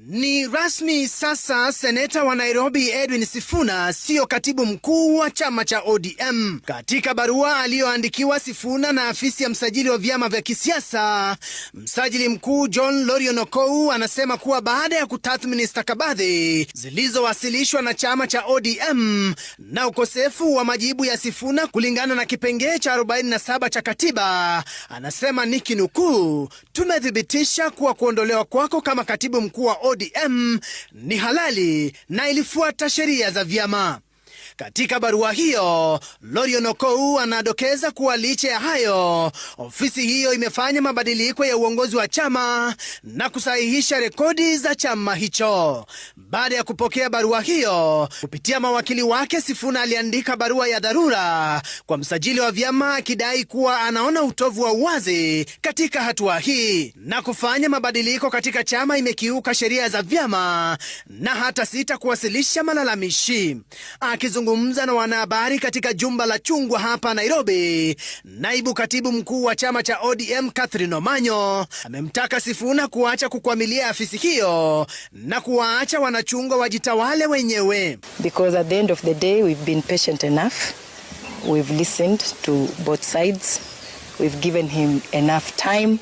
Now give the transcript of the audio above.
Ni rasmi sasa, seneta wa Nairobi Edwin Sifuna sio katibu mkuu wa chama cha ODM. Katika barua aliyoandikiwa Sifuna na afisi ya msajili wa vyama vya kisiasa, msajili mkuu John Lorion Okou anasema kuwa baada ya kutathmini stakabadhi zilizowasilishwa na chama cha ODM na ukosefu wa majibu ya Sifuna kulingana na kipengee cha 47 cha katiba, anasema nikinukuu, tumethibitisha kuwa kuondolewa kwako kama katibu mkuu wa ODM ni halali na ilifuata sheria za vyama. Katika barua hiyo, Lorion Okou anadokeza kuwa licha ya hayo, ofisi hiyo imefanya mabadiliko ya uongozi wa chama na kusahihisha rekodi za chama hicho. Baada ya kupokea barua hiyo, kupitia mawakili wake, Sifuna aliandika barua ya dharura kwa msajili wa vyama akidai kuwa anaona utovu wa uwazi katika hatua hii na kufanya mabadiliko katika chama imekiuka sheria za vyama na hata sita kuwasilisha malalamishi. Akizungumza na wanahabari katika jumba la Chungwa hapa Nairobi, naibu katibu mkuu wa chama cha ODM Catherine Omanyo amemtaka Sifuna kuacha kukwamilia afisi hiyo na kuwaacha wanachungwa wajitawale wenyewe. Because at the end of the day we've been patient enough. We've listened to both sides. We've given him enough time